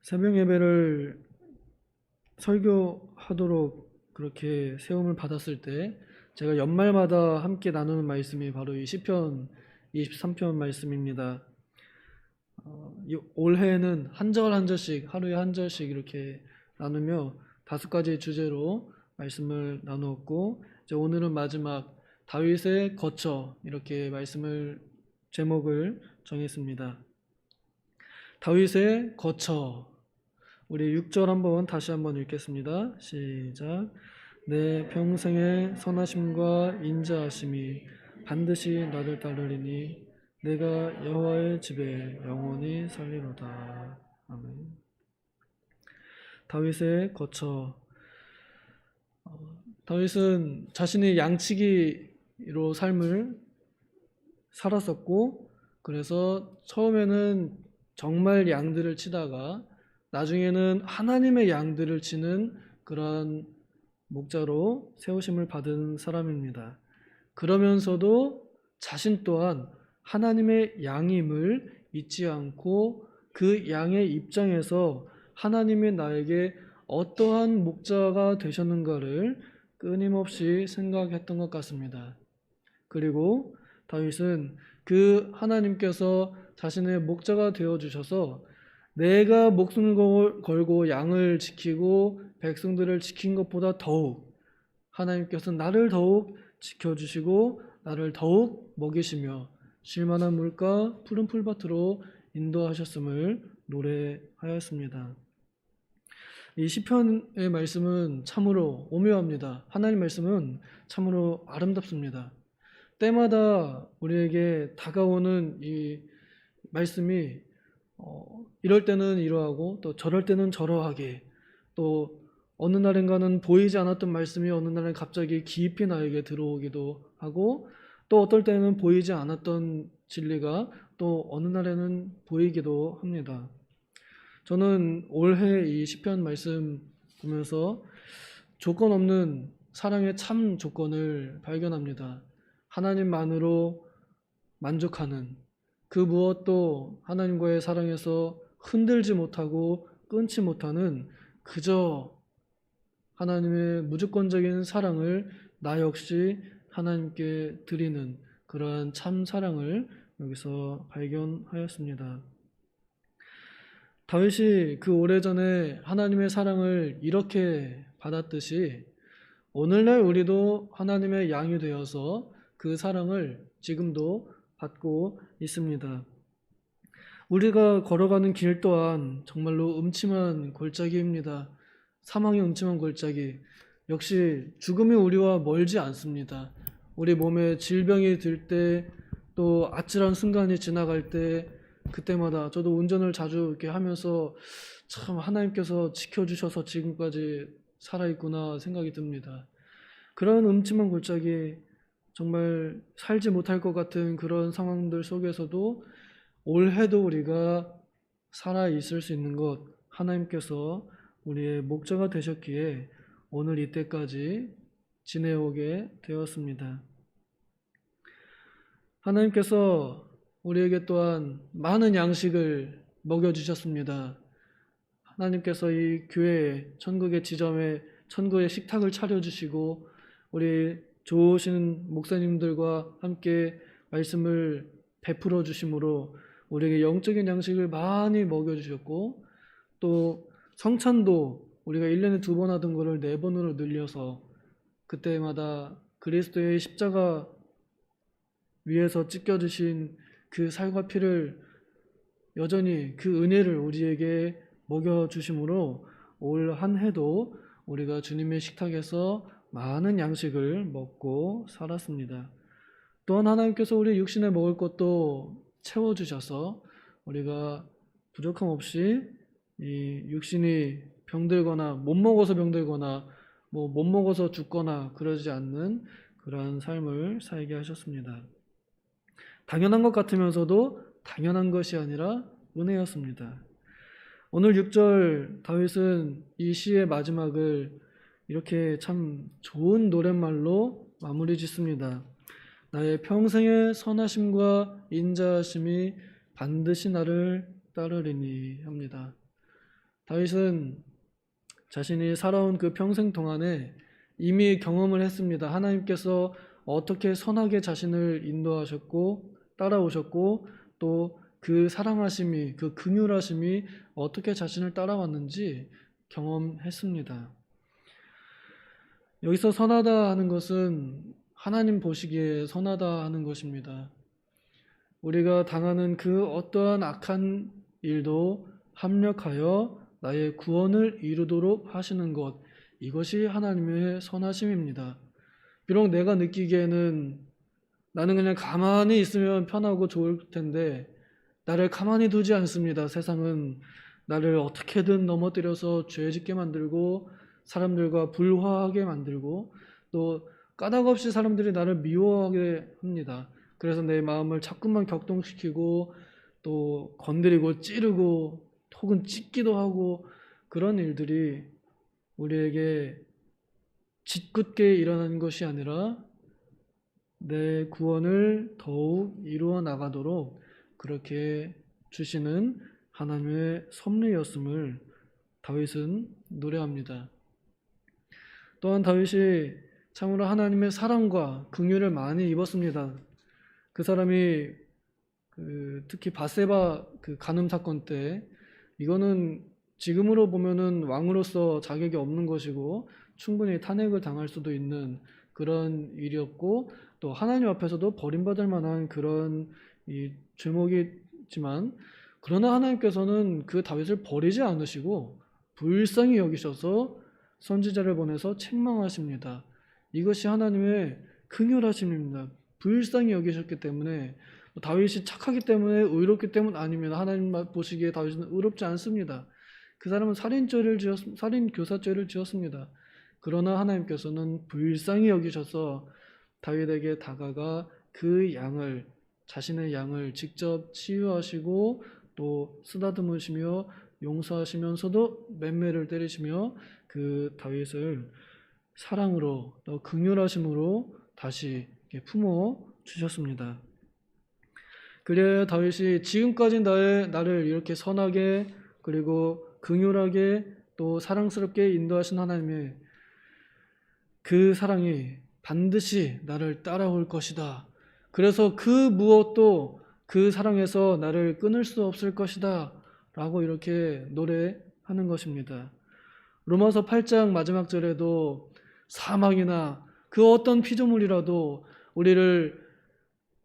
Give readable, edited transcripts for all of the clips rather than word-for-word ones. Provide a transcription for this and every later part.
새벽 예배를 설교하도록 그렇게 세움을 받았을 때 제가 연말마다 함께 나누는 말씀이 바로 이 시편 23편 말씀입니다. 올해는 한 절 한 절씩 하루에 한 절씩 이렇게 나누며 5가지 주제로 말씀을 나누었고, 이제 오늘은 마지막 다윗의 거처, 이렇게 말씀을 제목을 정했습니다. 다윗의 거처. 우리 6절 다시 한번 읽겠습니다. 시작. 내 평생의 선하심과 인자하심이 반드시 나를 따르리니 내가 여호와의 집에 영원히 살리로다. 아멘. 다윗의 거처. 다윗은 자신의 양치기로 삶을 살았었고, 그래서 처음에는 정말 양들을 치다가 나중에는 하나님의 양들을 치는 그런 목자로 세우심을 받은 사람입니다. 그러면서도 자신 또한 하나님의 양임을 잊지 않고 그 양의 입장에서 하나님이 나에게 어떠한 목자가 되셨는가를 끊임없이 생각했던 것 같습니다. 그리고 다윗은 그 하나님께서 자신의 목자가 되어주셔서 내가 목숨을 걸고 양을 지키고 백성들을 지킨 것보다 더욱 하나님께서 나를 더욱 지켜주시고 나를 더욱 먹이시며 쉴만한 물가 푸른 풀밭으로 인도하셨음을 노래하였습니다. 이 시편의 말씀은 참으로 오묘합니다. 하나님 말씀은 참으로 아름답습니다. 때마다 우리에게 다가오는 이 말씀이 이럴 때는 이러하고 또 저럴 때는 저러하게, 또 어느 날인가는 보이지 않았던 말씀이 어느 날은 갑자기 깊이 나에게 들어오기도 하고, 또 어떨 때는 보이지 않았던 진리가 또 어느 날에는 보이기도 합니다. 저는 올해 이 시편 말씀 보면서 조건 없는 사랑의 참 조건을 발견합니다. 하나님만으로 만족하는, 그 무엇도 하나님과의 사랑에서 흔들지 못하고 끊지 못하는 그저 하나님의 무조건적인 사랑을 나 역시 하나님께 드리는 그러한 참 사랑을 여기서 발견하였습니다. 다윗이 그 오래전에 하나님의 사랑을 이렇게 받았듯이 오늘날 우리도 하나님의 양이 되어서 그 사랑을 지금도 받고 있습니다. 우리가 걸어가는 길 또한 정말로 음침한 골짜기입니다. 사망의 음침한 골짜기. 역시 죽음이 우리와 멀지 않습니다. 우리 몸에 질병이 들 때, 또 아찔한 순간이 지나갈 때, 그때마다 저도 운전을 자주 이렇게 하면서 참 하나님께서 지켜주셔서 지금까지 살아있구나 생각이 듭니다. 그런 음침한 골짜기, 정말 살지 못할 것 같은 그런 상황들 속에서도 올해도 우리가 살아있을 수 있는 것, 하나님께서 우리의 목자가 되셨기에 오늘 이때까지 지내오게 되었습니다. 하나님께서 우리에게 또한 많은 양식을 먹여주셨습니다. 하나님께서 이 교회에, 천국의 지점에 천국의 식탁을 차려주시고 우리 좋으신 목사님들과 함께 말씀을 베풀어 주심으로 우리에게 영적인 양식을 많이 먹여주셨고, 또 성찬도 우리가 1년에 2번 하던 것을 4번으로 늘려서 그때마다 그리스도의 십자가 위에서 찢겨주신 그 살과 피를 여전히 그 은혜를 우리에게 먹여주심으로 올 한 해도 우리가 주님의 식탁에서 많은 양식을 먹고 살았습니다. 또한 하나님께서 우리 육신에 먹을 것도 채워주셔서 우리가 부족함 없이 이 육신이 병들거나 못 먹어서 병들거나 못 먹어서 죽거나 그러지 않는 그러한 삶을 살게 하셨습니다. 당연한 것 같으면서도 당연한 것이 아니라 은혜였습니다. 오늘 6절 다윗은 이 시의 마지막을 이렇게 참 좋은 노랫말로 마무리 짓습니다. 나의 평생의 선하심과 인자하심이 반드시 나를 따르리니 합니다. 다윗은 자신이 살아온 그 평생 동안에 이미 경험을 했습니다. 하나님께서 어떻게 선하게 자신을 인도하셨고 따라오셨고 또 그 사랑하심이 그 긍휼하심이 어떻게 자신을 따라왔는지 경험했습니다. 여기서 선하다 하는 것은 하나님 보시기에 선하다 하는 것입니다. 우리가 당하는 그 어떠한 악한 일도 합력하여 나의 구원을 이루도록 하시는 것, 이것이 하나님의 선하심입니다. 비록 내가 느끼기에는 나는 그냥 가만히 있으면 편하고 좋을 텐데 나를 가만히 두지 않습니다. 세상은 나를 어떻게든 넘어뜨려서 죄 짓게 만들고 사람들과 불화하게 만들고 또 까닭없이 사람들이 나를 미워하게 합니다. 그래서 내 마음을 자꾸만 격동시키고 또 건드리고 찌르고 혹은 찢기도 하고 그런 일들이 우리에게 짓궂게 일어나는 것이 아니라 내 구원을 더욱 이루어 나가도록 그렇게 주시는 하나님의 섭리였음을 다윗은 노래합니다. 또한 다윗이 참으로 하나님의 사랑과 긍휼을 많이 입었습니다. 그 사람이 특히 바세바 그 간음 사건 때 이거는 지금으로 보면은 왕으로서 자격이 없는 것이고 충분히 탄핵을 당할 수도 있는 그런 일이었고 또 하나님 앞에서도 버림받을 만한 그런 이 죄목이지만 그러나 하나님께서는 그 다윗을 버리지 않으시고 불쌍히 여기셔서 선지자를 보내서 책망하십니다. 이것이 하나님의 긍휼하심입니다. 불쌍히 여기셨기 때문에 다윗이 착하기 때문에 의롭기 때문 아닙니다. 하나님 보시기에 다윗은 의롭지 않습니다. 그 사람은 살인 교사죄를 지었습니다. 그러나 하나님께서는 불쌍히 여기셔서 다윗에게 다가가 그 자신의 양을 직접 치유하시고 또 쓰다듬으시며 용서하시면서도 맴매를 때리시며 그 다윗을 사랑으로 또 긍휼하심으로 다시 품어 주셨습니다. 그래야 다윗이 지금까지 나를 이렇게 선하게 그리고 긍휼하게 또 사랑스럽게 인도하신 하나님의 그 사랑이 반드시 나를 따라올 것이다. 그래서 그 무엇도 그 사랑에서 나를 끊을 수 없을 것이다. 라고 이렇게 노래하는 것입니다. 로마서 8장 마지막 절에도 사망이나 그 어떤 피조물이라도 우리를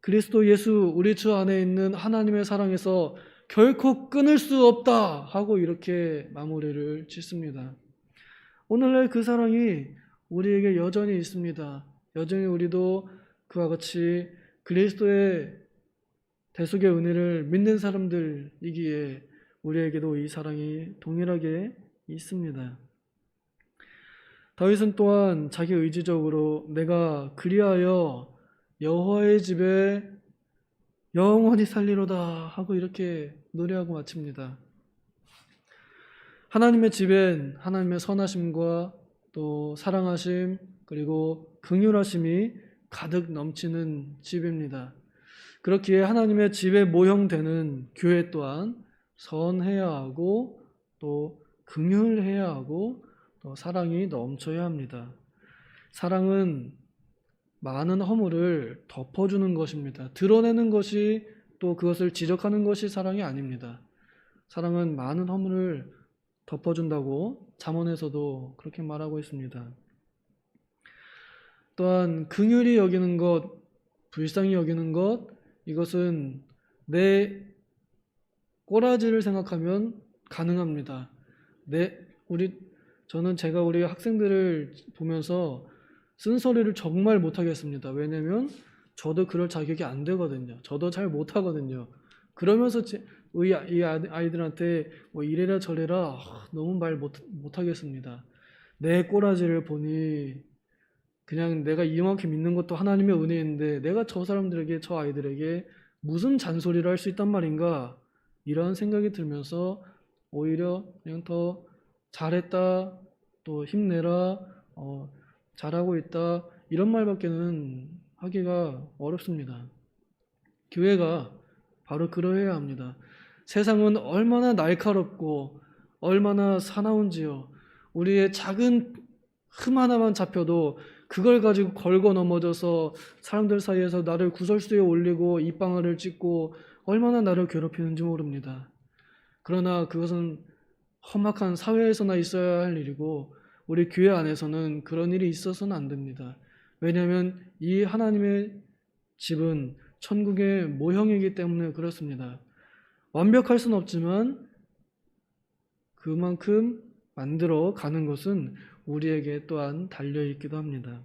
그리스도 예수 우리 주 안에 있는 하나님의 사랑에서 결코 끊을 수 없다 하고 이렇게 마무리를 짓습니다. 오늘날 그 사랑이 우리에게 여전히 있습니다. 여전히 우리도 그와 같이 그리스도의 대속의 은혜를 믿는 사람들이기에 우리에게도 이 사랑이 동일하게 있습니다. 다윗은 또한 자기 의지적으로 내가 그리하여 여호와의 집에 영원히 살리로다 하고 이렇게 노래하고 마칩니다. 하나님의 집엔 하나님의 선하심과 또 사랑하심 그리고 긍휼하심이 가득 넘치는 집입니다. 그렇기에 하나님의 집에 모형되는 교회 또한 선해야 하고 또 긍휼해야 하고 또 사랑이 넘쳐야 합니다. 사랑은 많은 허물을 덮어주는 것입니다. 드러내는 것이 또 그것을 지적하는 것이 사랑이 아닙니다. 사랑은 많은 허물을 덮어준다고 잠언에서도 그렇게 말하고 있습니다. 또한 긍휼히 여기는 것, 불쌍히 여기는 것, 이것은 내 꼬라지를 생각하면 가능합니다. 저는 제가 우리 학생들을 보면서 쓴소리를 정말 못하겠습니다. 왜냐면 저도 그럴 자격이 안 되거든요. 저도 잘 못하거든요. 그러면서 이 아이들한테 뭐 이래라 저래라 너무 말 못하겠습니다. 내 꼬라지를 보니 그냥 내가 이만큼 믿는 것도 하나님의 은혜인데 내가 저 사람들에게 저 아이들에게 무슨 잔소리를 할 수 있단 말인가 이런 생각이 들면서 오히려 그냥 더 잘했다 또 힘내라 잘하고 있다 이런 말밖에는 하기가 어렵습니다. 교회가 바로 그러해야 합니다. 세상은 얼마나 날카롭고 얼마나 사나운지요. 우리의 작은 흠 하나만 잡혀도 그걸 가지고 걸고 넘어져서 사람들 사이에서 나를 구설수에 올리고 입방아를 찍고 얼마나 나를 괴롭히는지 모릅니다. 그러나 그것은 험악한 사회에서나 있어야 할 일이고 우리 교회 안에서는 그런 일이 있어서는 안 됩니다. 왜냐하면 이 하나님의 집은 천국의 모형이기 때문에 그렇습니다. 완벽할 수는 없지만 그만큼 만들어 가는 것은 우리에게 또한 달려있기도 합니다.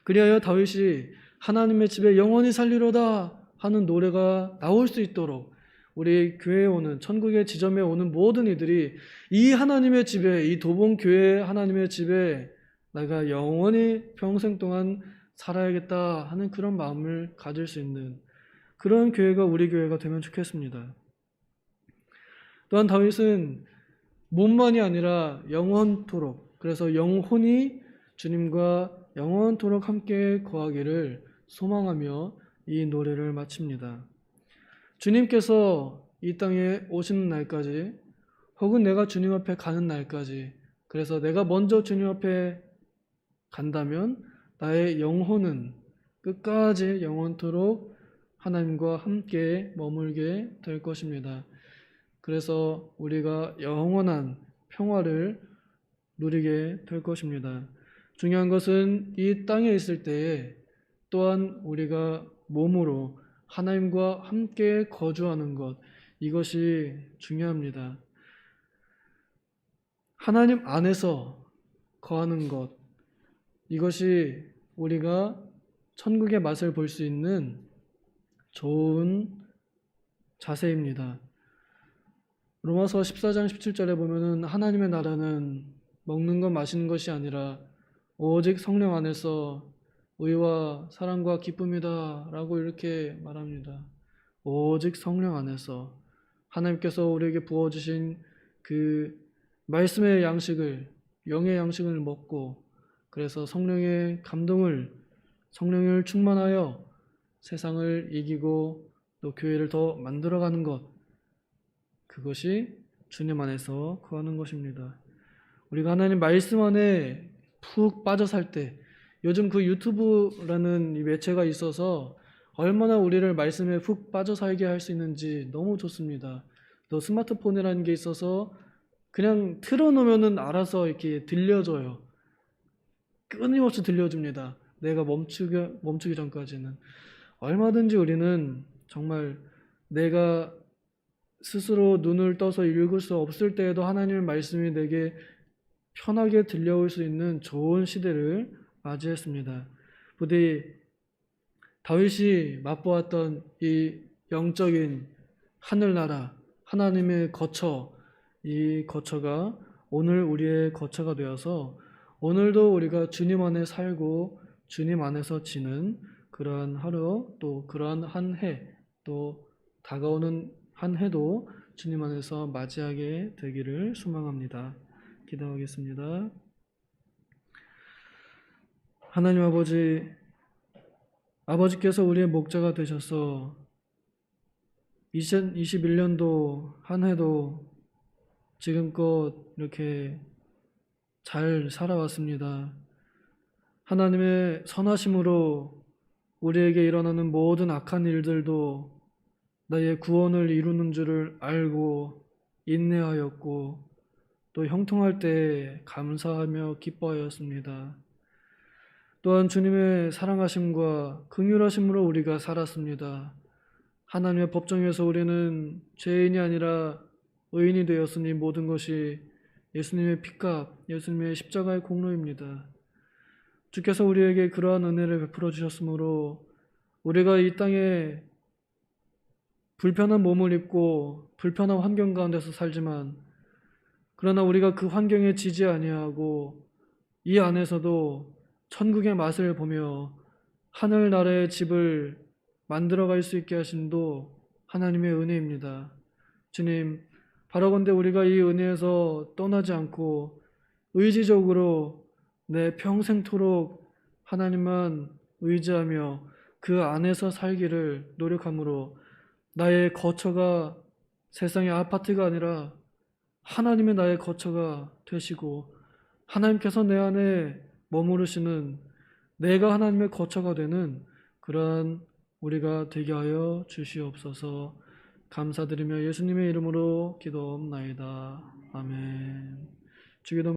그리하여 다윗이 하나님의 집에 영원히 살리로다 하는 노래가 나올 수 있도록 우리 교회에 오는 천국의 지점에 오는 모든 이들이 이 하나님의 집에, 이 도봉교회 하나님의 집에 내가 영원히 평생 동안 살아야겠다 하는 그런 마음을 가질 수 있는 그런 교회가 우리 교회가 되면 좋겠습니다. 또한 다윗은 몸만이 아니라 영원토록, 그래서 영혼이 주님과 영원토록 함께 거하기를 소망하며 이 노래를 마칩니다. 주님께서 이 땅에 오시는 날까지 혹은 내가 주님 앞에 가는 날까지, 그래서 내가 먼저 주님 앞에 간다면 나의 영혼은 끝까지 영원토록 하나님과 함께 머물게 될 것입니다. 그래서 우리가 영원한 평화를 누리게 될 것입니다. 중요한 것은 이 땅에 있을 때에 또한 우리가 몸으로 하나님과 함께 거주하는 것, 이것이 중요합니다. 하나님 안에서 거하는 것, 이것이 우리가 천국의 맛을 볼 수 있는 좋은 자세입니다. 로마서 14장 17절에 보면은 하나님의 나라는 먹는 것 마시는 것이 아니라 오직 성령 안에서 의와 사랑과 기쁨이다 라고 이렇게 말합니다. 오직 성령 안에서 하나님께서 우리에게 부어주신 그 말씀의 양식을, 영의 양식을 먹고 그래서 성령의 감동을, 성령을 충만하여 세상을 이기고 또 교회를 더 만들어가는 것, 그것이 주님 안에서 거하는 것입니다. 우리가 하나님 말씀 안에 푹 빠져 살 때, 요즘 그 유튜브라는 이 매체가 있어서 얼마나 우리를 말씀에 푹 빠져 살게 할 수 있는지 너무 좋습니다. 또 스마트폰이라는 게 있어서 그냥 틀어놓으면은 알아서 이렇게 들려줘요. 끊임없이 들려줍니다. 내가 멈추기 전까지는. 얼마든지 우리는 정말 내가 스스로 눈을 떠서 읽을 수 없을 때에도 하나님의 말씀이 내게 편하게 들려올 수 있는 좋은 시대를 맞이했습니다. 부디 다윗이 맛보았던 이 영적인 하늘나라, 하나님의 거처, 이 거처가 오늘 우리의 거처가 되어서 오늘도 우리가 주님 안에 살고 주님 안에서 지는 그러한 하루, 또 그러한 한 해, 또 다가오는 한 해도 주님 안에서 맞이하게 되기를 소망합니다. 기도하겠습니다. 하나님 아버지께서 우리의 목자가 되셔서 2021년도 한 해도 지금껏 이렇게 잘 살아왔습니다. 하나님의 선하심으로 우리에게 일어나는 모든 악한 일들도 나의 구원을 이루는 줄을 알고 인내하였고 또 형통할 때 감사하며 기뻐하였습니다. 또한 주님의 사랑하심과 긍휼하심으로 우리가 살았습니다. 하나님의 법정에서 우리는 죄인이 아니라 의인이 되었으니 모든 것이 예수님의 피값, 예수님의 십자가의 공로입니다. 주께서 우리에게 그러한 은혜를 베풀어 주셨으므로 우리가 이 땅에 불편한 몸을 입고 불편한 환경 가운데서 살지만 그러나 우리가 그 환경에 지지 아니하고 이 안에서도 천국의 맛을 보며 하늘나라의 집을 만들어갈 수 있게 하심도 하나님의 은혜입니다. 주님, 바라건대 우리가 이 은혜에서 떠나지 않고 의지적으로 내 평생토록 하나님만 의지하며 그 안에서 살기를 노력함으로 나의 거처가 세상의 아파트가 아니라 하나님의 나의 거처가 되시고 하나님께서 내 안에 머무르시는 내가 하나님의 거처가 되는 그러한 우리가 되게 하여 주시옵소서. 감사드리며 예수님의 이름으로 기도옵나이다. 아멘. 주기도